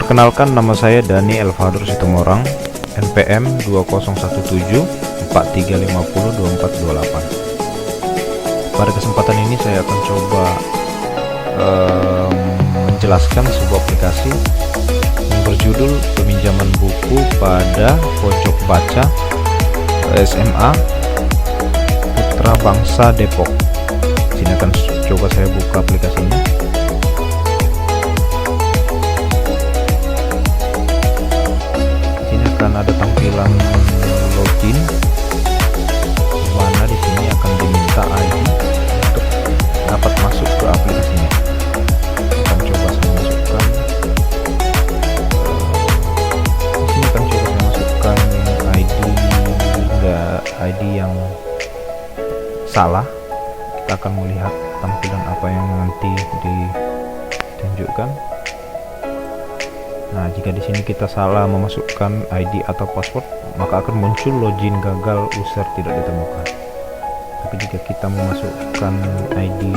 Perkenalkan, nama saya Dani Elvador Situmorang, NPM 2017 4350 2428. Pada kesempatan ini saya akan coba menjelaskan sebuah aplikasi yang berjudul peminjaman buku pada pojok baca SMA Putra Bangsa Depok. Sini akan coba saya buka aplikasinya. Sini akan ada tampilan login, di mana di sini akan diminta ID untuk dapat masuk ke aplikasinya. Akan coba saya masukkan. Di sini akan coba saya masukkan ID yang salah. Kita akan melihat tampilan apa yang nanti ditunjukkan. Nah, jika di sini kita salah memasukkan ID atau password, maka akan muncul login gagal, user tidak ditemukan. Tapi jika kita memasukkan ID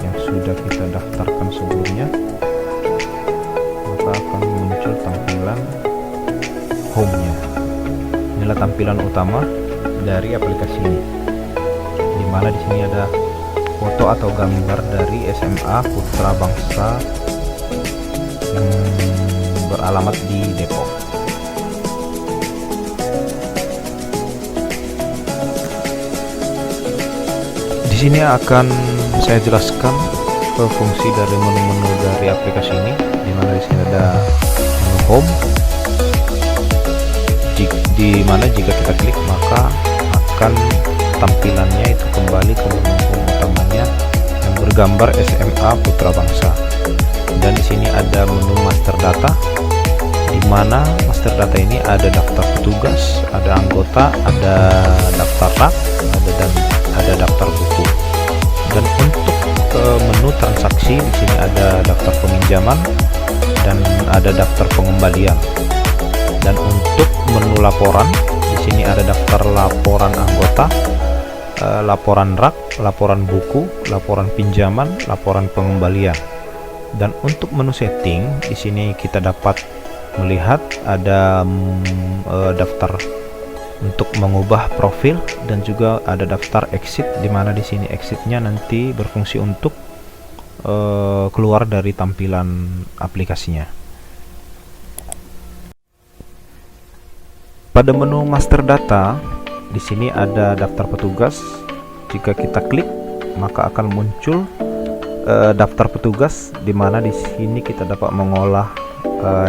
yang sudah kita daftarkan sebelumnya, maka akan muncul tampilan home-nya. Inilah tampilan utama dari aplikasi ini, di mana di sini ada foto atau gambar dari SMA Putra Bangsa yang beralamat di Depok. Di sini akan saya jelaskan fungsi dari menu-menu dari aplikasi ini, di mana di sini ada menu home, di mana jika kita klik maka akan tampilannya itu kembali ke menu home utamanya yang bergambar SMA Putra Bangsa. Dan di sini ada menu master data, di mana master data ini ada daftar petugas, ada anggota, ada daftar rak, ada daftar buku. Dan untuk menu transaksi di sini ada daftar peminjaman dan ada daftar pengembalian. Dan untuk menu laporan di sini ada daftar laporan anggota, laporan rak, laporan buku, laporan pinjaman, laporan pengembalian. Dan untuk menu setting di sini kita dapat melihat ada daftar untuk mengubah profil dan juga ada daftar exit, di mana di sini exitnya nanti berfungsi untuk keluar dari tampilan aplikasinya. Pada menu master data di sini ada daftar petugas. Jika kita klik maka akan muncul daftar petugas, di mana di sini kita dapat mengolah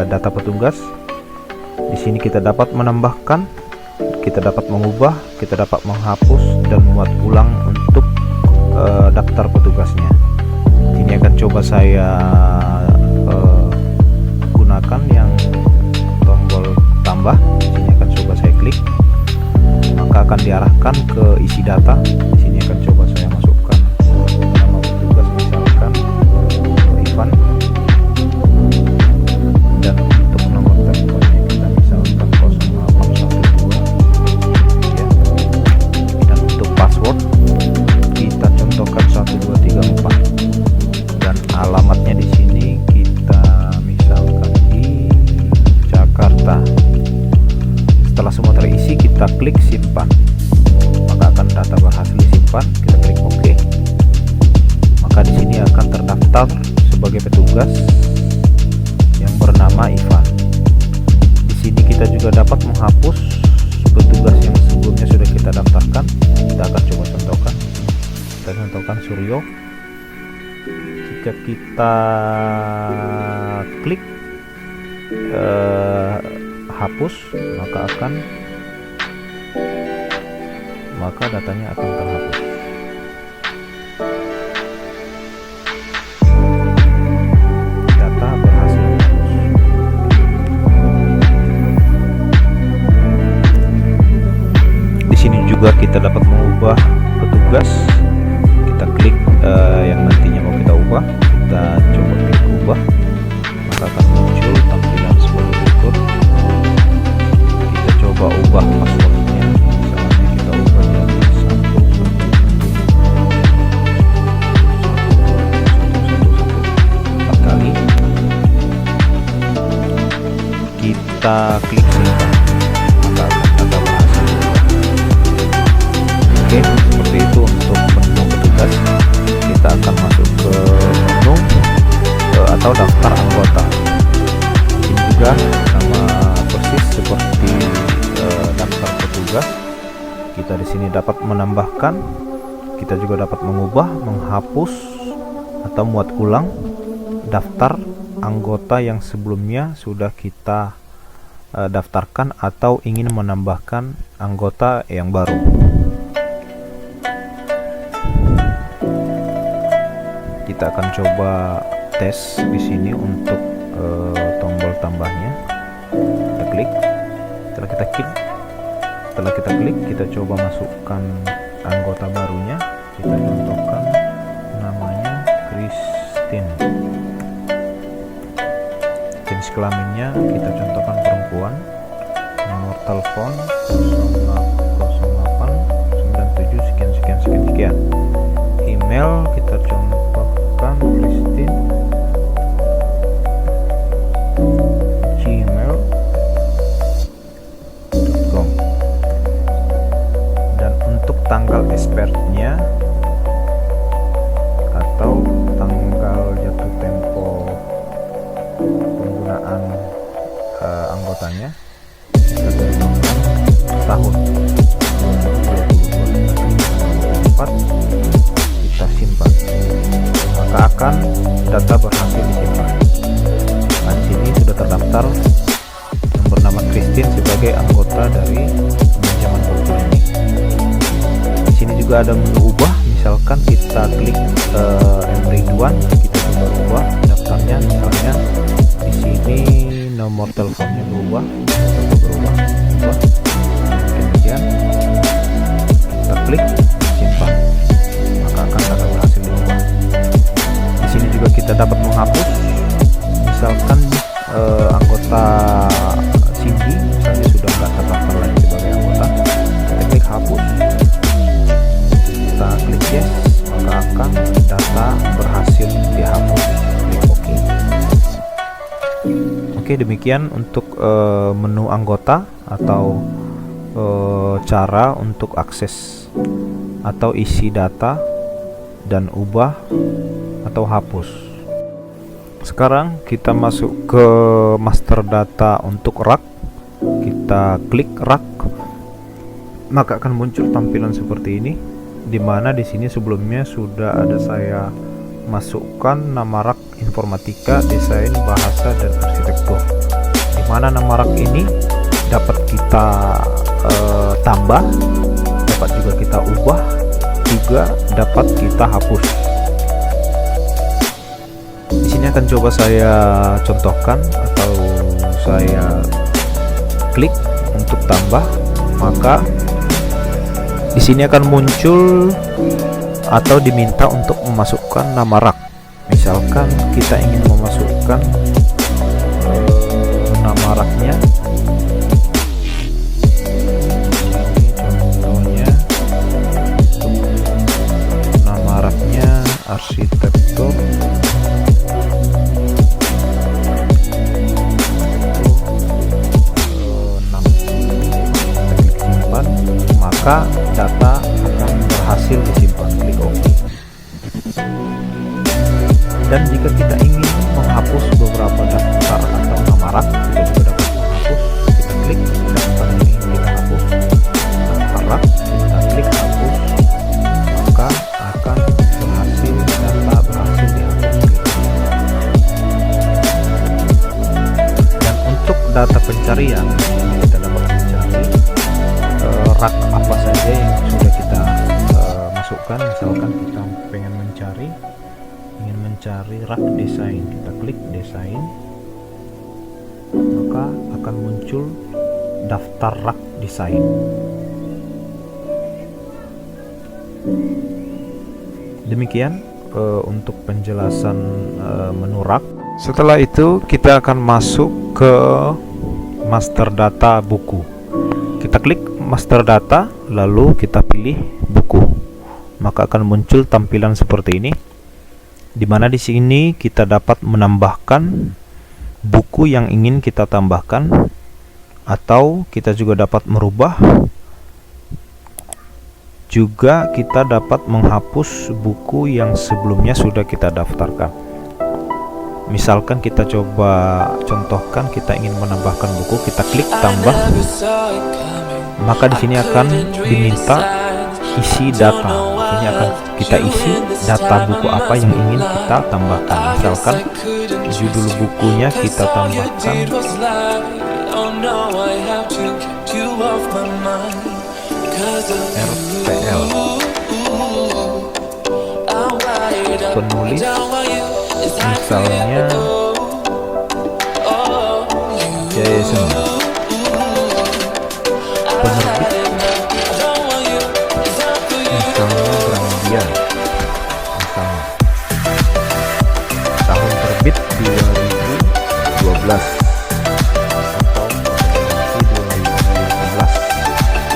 data petugas. Di sini kita dapat menambahkan, kita dapat mengubah, kita dapat menghapus dan membuat ulang untuk daftar petugasnya. Ini akan coba saya gunakan yang tombol tambah. Ini akan coba saya klik, maka akan diarahkan ke isi data. Di sini akan coba saya masukkan nama petugas, misalkan Ivan, dan untuk nomor teleponnya kita misalkan 0812 ya. Dan untuk password kita contohkan 1234 dan alamatnya di sini kita misalkan di Jakarta. Setelah semua terisi kita klik simpan, maka akan data berhasil disimpan. Kita klik OK, maka di sini akan terdaftar sebagai petugas yang bernama Ivan. Di sini kita juga dapat menghapus petugas yang sebelumnya sudah kita daftarkan. Kita akan coba contohkan. Kita contohkan Suryo. Jika kita klik hapus, maka datanya akan terhapus. Data berhasil dihapus. Di sini juga kita dapat mengubah petugas. Kita klik yang nantinya mau kita ubah, kita coba klik ubah, maka akan muncul tampilan sebagai berikut. Kita coba ubah passwordnya, misalnya kita ubah jadi 1 4 kali. kita klik simpan, maka akan data berhasil. Oke, seperti itu untuk menu petugas. Kita akan masuk ke menu atau daftar anggota. Ini juga sama persis seperti daftar petugas. Kita di sini dapat menambahkan, kita juga dapat mengubah, menghapus atau muat ulang daftar anggota yang sebelumnya sudah kita daftarkan atau ingin menambahkan anggota yang baru. Kita akan coba tes di sini untuk tombol tambahnya. Kita klik. Setelah kita klik, kita coba masukkan anggota barunya. Kita contohkan namanya Christine. Jenis kelaminnya kita contohkan perempuan. Nomor telepon 0897 sekian. Email kita contohkan Christine gmail.com. Dan untuk tanggal expirednya atau tanggal jatuh tempo penggunaan anggotanya, kita contohkan tahun 2022. Kita simpan, maka akan data berhasil disimpan. Nah, di sini sudah terdaftar yang bernama Christine sebagai anggota dari pinjaman buku ini. Di sini juga ada menu ubah, misalkan kita klik Ridwan, kita coba ubah daftarnya, misalnya di sini nomor teleponnya berubah, kemudian kita klik simpan, maka akan data berhasil diubah. Di sini juga kita dapat menghapus, misalkan anggota Cindy misalnya sudah nggak terdaftar lagi sebagai anggota, kita klik hapus, kita klik yes, maka akan data berhasil dihapus. Klik OK. Oke, demikian untuk menu anggota atau cara untuk akses atau isi data dan ubah atau hapus. Sekarang kita masuk ke master data untuk rak. Kita klik rak, maka akan muncul tampilan seperti ini, dimana di sini sebelumnya sudah ada saya masukkan nama rak informatika, desain, bahasa, dan arsitektur. Dimana nama rak ini dapat kita tambah, dapat juga kita ubah, juga dapat kita hapus. Di sini akan coba saya contohkan atau saya klik untuk tambah, maka di sini akan muncul atau diminta untuk memasukkan nama rak. Misalkan kita ingin memasukkan nama raknya, contohnya nama raknya arsitektur. Maka data akan berhasil disimpan. Klik OK. Dan jika kita ingin menghapus beberapa daftar atau nama rak, kita juga dapat menghapus. Kita klik daftar yang ingin kita hapus, daftar rak, kita klik hapus, maka akan berhasil, data berhasil dihapus. Dan untuk data pencarian, kita dapat mencari rak apa saja yang sudah kita masukkan. Misalkan kita ingin mencari rak desain, kita klik desain, maka akan muncul daftar rak desain. Demikian untuk penjelasan menu rak. Setelah itu kita akan masuk ke master data buku. Kita klik master data, lalu kita pilih buku, maka akan muncul tampilan seperti ini, dimana di sini kita dapat menambahkan buku yang ingin kita tambahkan. atau kita juga dapat merubah. Juga kita dapat menghapus buku yang sebelumnya sudah kita daftarkan. Misalkan kita coba contohkan, kita ingin menambahkan buku, kita klik tambah, maka di sini akan diminta isi data. Ini akan kita isi data buku apa yang ingin kita tambahkan. Misalkan judul bukunya kita tambahkan RPL, penulis misalnya Jason, penerbit misalnya Gramedia, misalnya tahun terbit 2012 atau 2018.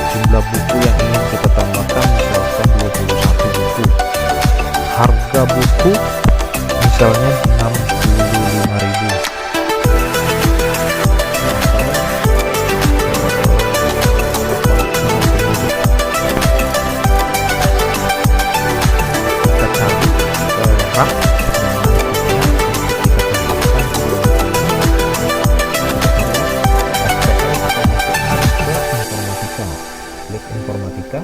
Jumlah buku yang ingin kita tambahkan misalkan 21 buku. Harga buku misalnya 65.000. Kita cari rak klik informatika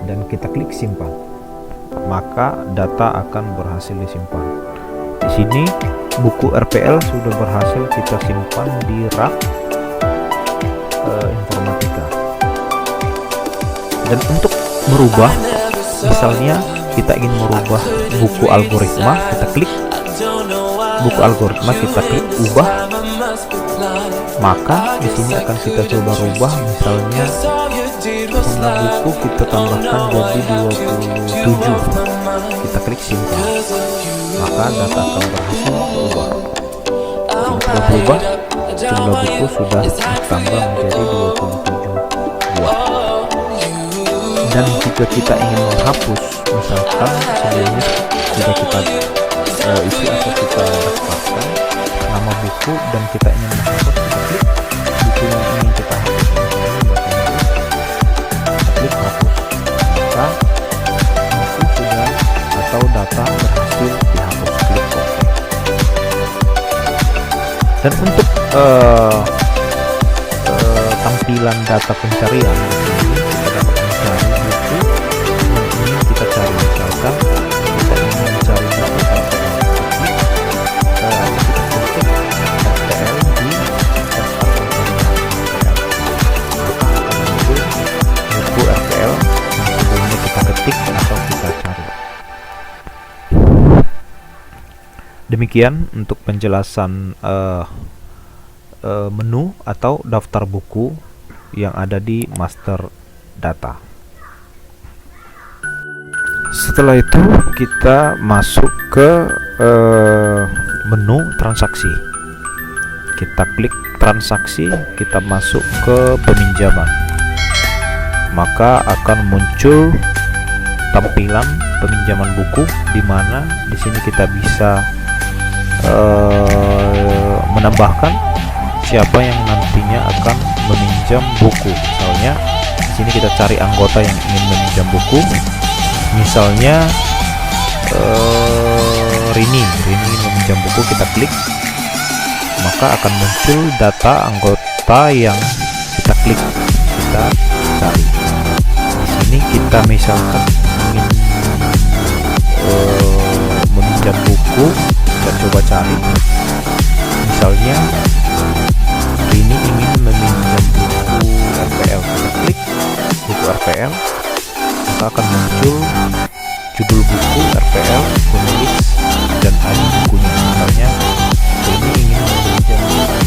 dan kita klik simpan, maka data akan berhasil disimpan. Di sini buku RPL sudah berhasil kita simpan di rak informatika. Dan untuk merubah, misalnya kita ingin merubah buku algoritma, kita klik buku algoritma, kita klik ubah, maka di sini akan kita coba rubah. Misalnya jumlah buku kita tambahkan jadi 27, kita klik simpan, maka data akan berhasil berubah. Sudah berubah, jumlah buku sudah ditambah menjadi 27 buah. Dan jika kita ingin menghapus, misalkan sebelumnya sudah kita isi atau kita daftarkan nama buku dan kita ingin menghapus, kita klik buku yang ingin kita hapus, kita klik hapus, maka buku sudah atau data berhasil dihapus. Klik OK. Dan untuk tampilan data pencarian, kita dapat mencari buku yang ingin kita cari. Misalkan kita ingin mencari buku atau kita cari. Demikian untuk penjelasan menu atau daftar buku yang ada di master data. Setelah itu kita masuk ke menu transaksi. Kita klik transaksi, kita masuk ke peminjaman, maka akan muncul tampilan peminjaman buku, di mana di sini kita bisa menambahkan siapa yang nantinya akan meminjam buku. Misalnya di sini kita cari anggota yang ingin meminjam buku. Misalnya Rini ingin meminjam buku, kita klik, maka akan muncul data anggota yang kita klik, kita cari. Di sini kita misalkan ingin meminjam buku, kita coba cari. Misalnya Rini ingin meminjam buku RPL, kita klik buku RPL, maka akan muncul judul buku RPL, penulis, dan ID bukunya. Misalnya Rini ingin meminjam buku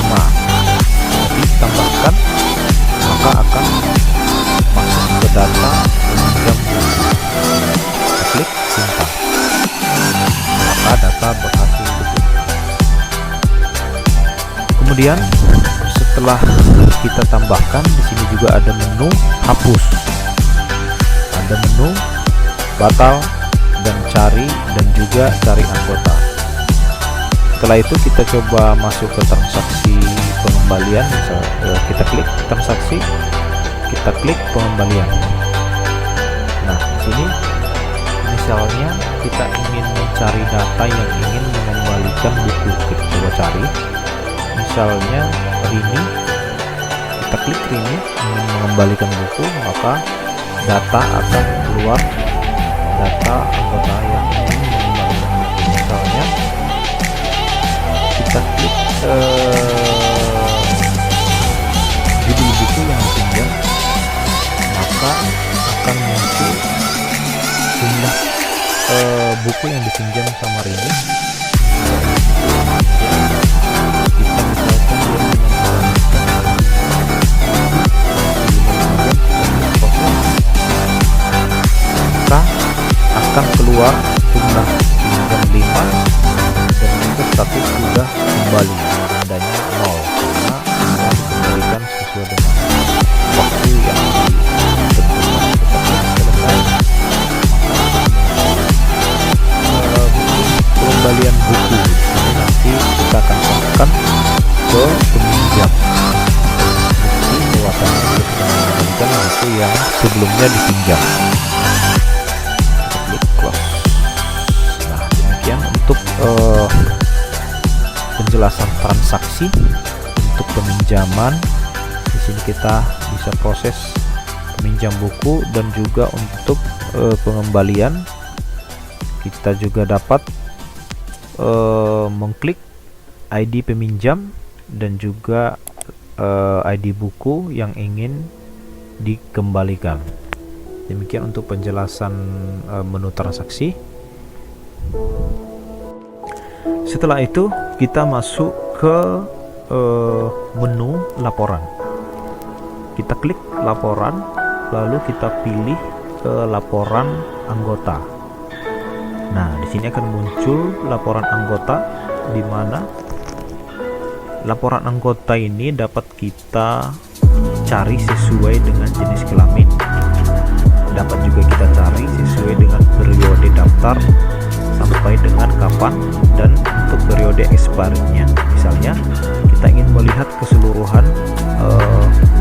5, tapi tambahkan, maka akan masuk ke data peminjam buku. Kita klik simpan, maka data berhasil disimpan. Kemudian setelah kita tambahkan, di sini juga ada menu hapus, ada menu batal dan cari, dan juga cari anggota. Setelah itu kita coba masuk ke transaksi pengembalian. Kita klik transaksi, kita klik pengembalian. Nah, di sini misalnya kita ingin mencari data yang ingin mengembalikan buku, kita coba cari. Misalnya Rini, kita klik Rini ingin mengembalikan buku, maka data akan keluar data anggota yang ingin mengembalikan buku. Misalnya kita klik judul buku yang dipinjam, maka akan muncul jumlah buku yang dipinjam sama Rini. Kita misalkan dia maka akan keluar jumlah pinjam 5 dan juga status sudah kembali, adanya 0 karena semua dikembalikan sesuai dengan waktu yang ditentukan. Kita klik selesai, pengembalian buku. Ini nanti kita akan tambahkan ke peminjam bukti bahwa kita mengembalikan buku yang sebelumnya dipinjam. Kita klik close. Nah, demikian untuk penjelasan transaksi untuk peminjaman. Di sini kita bisa proses peminjam buku dan juga untuk pengembalian. Kita juga dapat mengklik ID peminjam dan juga ID buku yang ingin dikembalikan. Demikian untuk penjelasan menu transaksi. Setelah itu kita masuk ke menu laporan. Kita klik laporan, lalu kita pilih laporan anggota. Nah, di sini akan muncul laporan anggota, di mana laporan anggota ini dapat kita cari sesuai dengan jenis kelamin. Dapat juga kita cari sesuai dengan periode daftar sampai dengan kapan dan untuk periode expiry-nya. Misalnya kita ingin melihat keseluruhan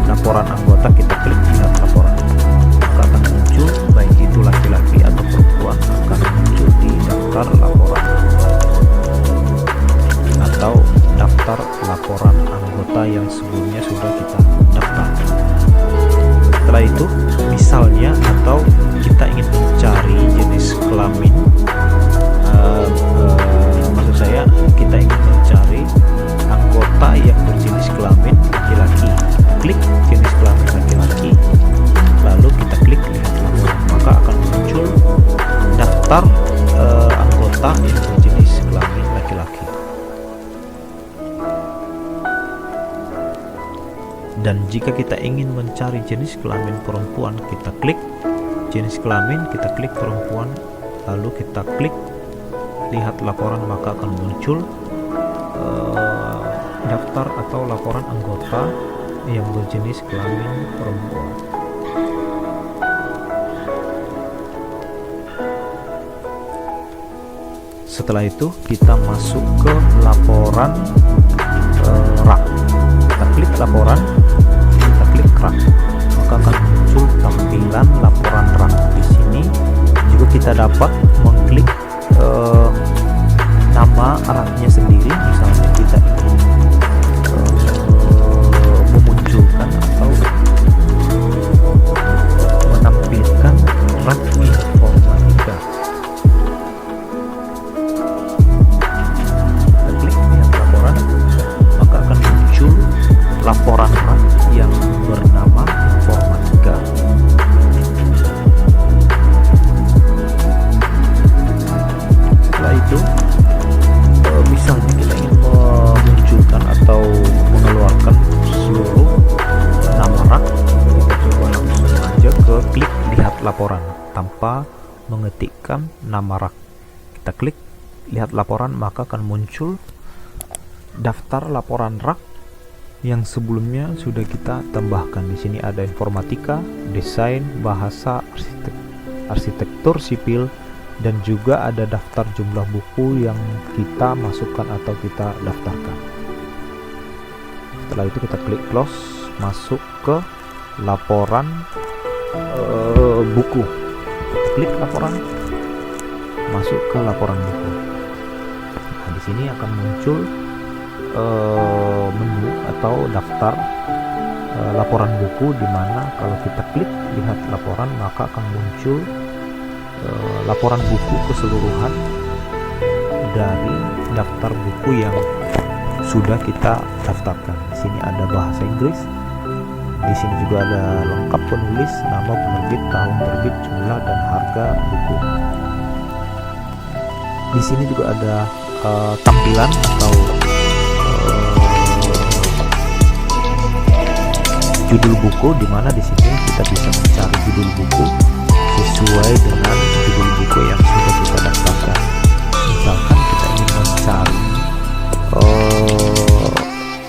laporan anggota, kita klik lihat laporan, maka akan muncul baik itu laki-laki atau perempuan akan muncul di daftar laporan atau daftar laporan anggota yang sebelumnya sudah kita daftar. Setelah itu misalnya atau kita ingin mencari jenis kelamin, maksud saya kita ingin mencari anggota yang berjenis kelamin laki-laki, klik jenis kelamin laki-laki, lalu kita klik lihat laporan, maka akan muncul daftar anggota yang berjenis kelamin laki-laki. Dan jika kita ingin mencari jenis kelamin perempuan, kita klik jenis kelamin, kita klik perempuan, lalu kita klik lihat laporan, maka akan muncul daftar atau laporan anggota yang berjenis kelamin perempuan. Setelah itu kita masuk ke laporan rak. Kita klik laporan, kita klik rak, maka akan muncul tampilan laporan rak. Di sini juga kita dapat mengklik nama raknya sendiri. Misalnya kita ingin memunculkan atau menampilkan rak informatika. Kita klik lihat laporan, maka akan muncul laporan rak yang bernama informatika. Setelah itu misalnya kita ingin memunculkan atau mengeluarkan seluruh nama rak, kita coba langsung aja ke klik lihat laporan tanpa mengetikkan nama rak. Kita klik lihat laporan, maka akan muncul daftar laporan rak yang sebelumnya sudah kita tambahkan. Di sini ada informatika, desain, bahasa, arsitektur sipil, dan juga ada daftar jumlah buku yang kita masukkan atau kita daftarkan. Setelah itu kita klik close, masuk ke laporan buku. Klik laporan, masuk ke laporan buku. Nah, di sini akan muncul menu atau daftar laporan buku, di mana kalau kita klik lihat laporan maka akan muncul laporan buku keseluruhan dari daftar buku yang sudah kita daftarkan. Di sini ada bahasa Inggris, di sini juga ada lengkap penulis, nama penerbit, tahun terbit, jumlah dan harga buku. Di sini juga ada tampilan atau judul buku, di mana di sini kita bisa mencari judul buku sesuai dengan judul buku yang sudah kita daftarkan. Misalkan kita ingin mencari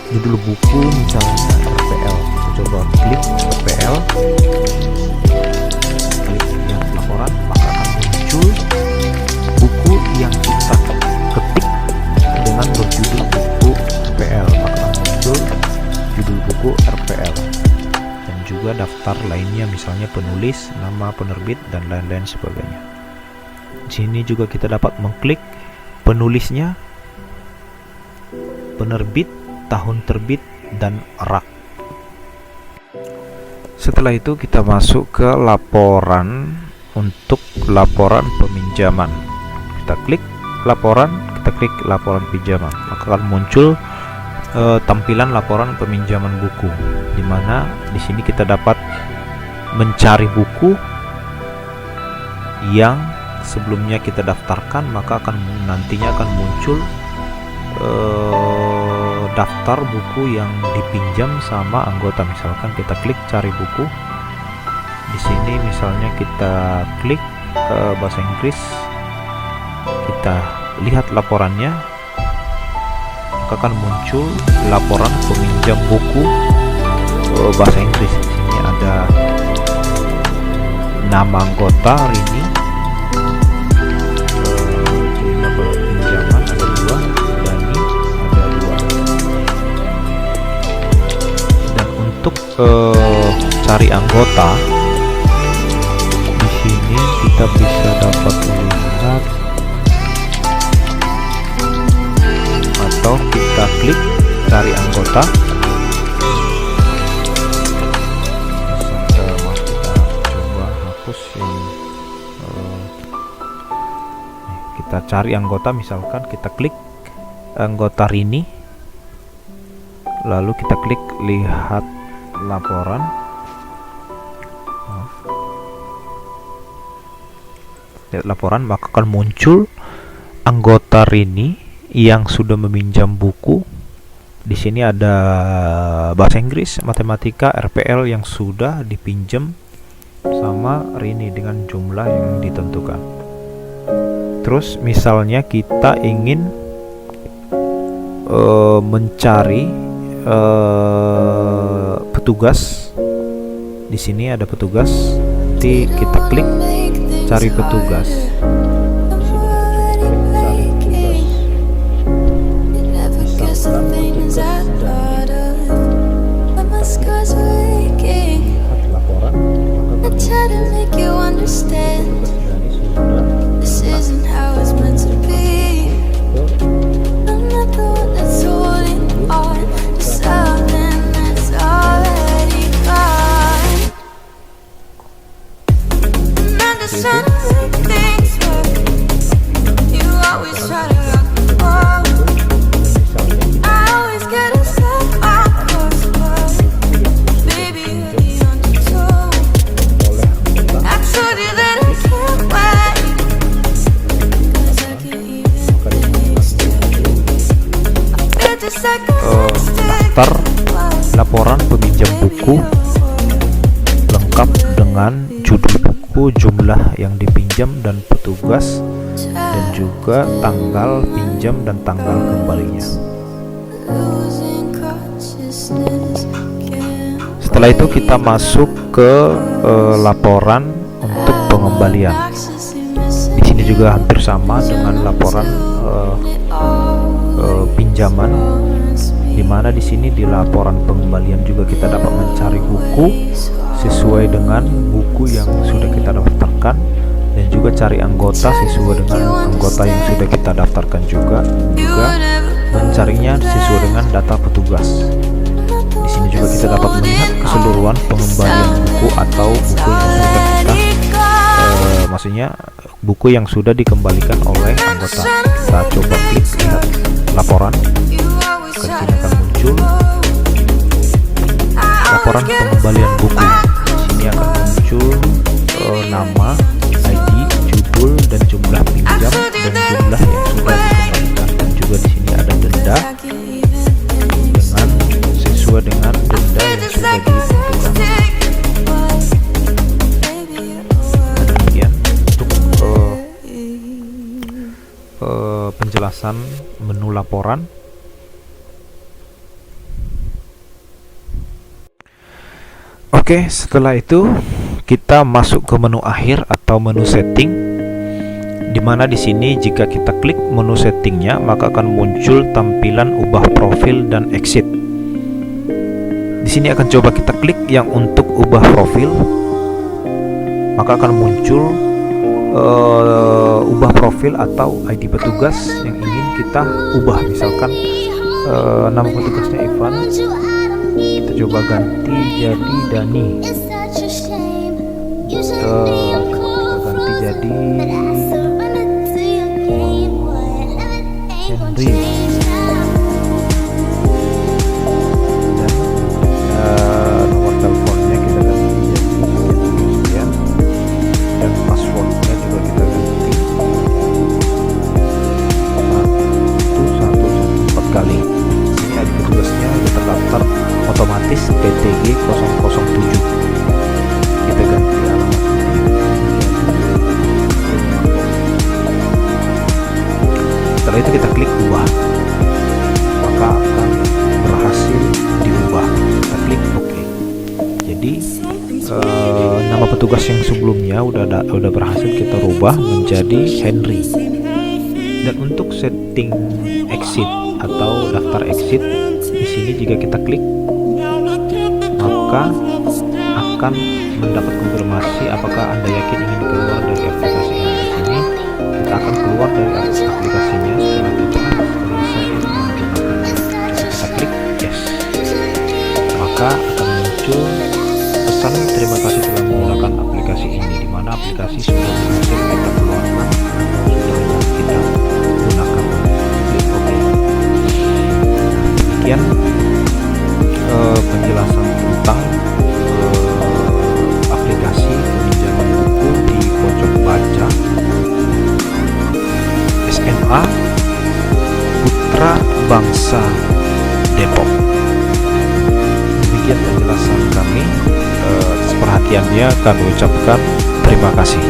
judul buku misalnya RPL, kita coba klik RPL, klik yang laporan, maka akan muncul buku yang kita ketik dengan berjudul buku RPL, maka akan muncul judul buku RPL. Juga daftar lainnya, misalnya penulis, nama penerbit, dan lain-lain sebagainya. Di sini juga kita dapat mengklik penulisnya, penerbit, tahun terbit, dan rak. Setelah itu kita masuk ke laporan untuk laporan peminjaman. Kita klik laporan, kita klik laporan pinjaman, maka akan muncul tampilan laporan peminjaman buku, di mana di sini kita dapat mencari buku yang sebelumnya kita daftarkan, maka nantinya akan muncul daftar buku yang dipinjam sama anggota. Misalkan kita klik cari buku, di sini misalnya kita klik bahasa Inggris, kita lihat laporannya, akan muncul laporan peminjam buku bahasa Inggris. Di sini ada nama anggota Rini, jumlah pinjaman ada 2, Dani ada 2. Dan untuk cari anggota, di sini kita bisa dapat melihat atau kita klik cari anggota. Kita coba hapus yang kita cari anggota, misalkan kita klik anggota Rini, lalu kita klik lihat laporan. Lihat laporan, maka akan muncul anggota Rini yang sudah meminjam buku. Di sini ada bahasa Inggris, matematika, RPL yang sudah dipinjam sama Rini dengan jumlah yang ditentukan. Terus misalnya kita ingin mencari petugas, di sini ada petugas, nanti kita klik cari petugas. Daftar laporan peminjam buku lengkap dengan judul buku, jumlah yang dipinjam dan petugas, dan juga tanggal pinjam dan tanggal kembalinya. Setelah itu kita masuk ke laporan untuk pengembalian. Di sini juga hampir sama dengan laporan pinjaman, di mana di sini di laporan pengembalian juga kita dapat mencari buku sesuai dengan buku yang sudah kita daftarkan, dan juga cari anggota sesuai dengan anggota yang sudah kita daftarkan juga mencarinya sesuai dengan data petugas. Di sini juga kita dapat melihat keseluruhan pengembalian buku atau buku yang sudah kita maksudnya buku yang sudah dikembalikan oleh anggota. Kita coba klik lihat laporan, ke sini akan muncul laporan pengembalian buku. Di sini akan muncul nama, ID, judul, dan jumlah pinjam dan jumlah yang sudah dikembalikan. Dan juga di sini ada denda dengan sesuai dengan denda yang sudah ditentukan. Demikian untuk penjelasan menu laporan. Oke, setelah itu kita masuk ke menu akhir atau menu setting, dimana di sini jika kita klik menu settingnya maka akan muncul tampilan ubah profil dan exit. Di sini akan coba kita klik yang untuk ubah profil, maka akan muncul ubah profil atau ID petugas yang ingin kita ubah. Misalkan nama petugasnya Ivan, kita coba ganti jadi Dani, kita ganti jadi Henry, dan nomor teleponnya kita ganti jadi sekian, dan passwordnya juga kita ganti 1114 kali. Ini ada petugasnya sudah terdaftar otomatis PTG 007. Kita ganti alamat ini. Setelah itu kita klik ubah, maka akan berhasil diubah. Kita klik OK. Jadi nama petugas yang sebelumnya udah berhasil kita rubah menjadi Henry. Dan untuk setting exit atau daftar exit, di sini jika kita klik maka akan mendapat konfirmasi apakah Anda yakin ingin keluar dari aplikasi ini. Di sini kita akan keluar dari aplikasinya setelah kita selesai menggunakannya. Kita klik yes, maka akan muncul pesan terima kasih telah menggunakan aplikasi ini, di mana aplikasi sudah berhasil kita keluarkan atau sudah kita gunakan. Klik OK. Demikian penjelasan tentang aplikasi peminjaman buku di pojok baca SMA Putra Bangsa Depok. Demikian penjelasan kami. Atas perhatiannya kami ucapkan terima kasih.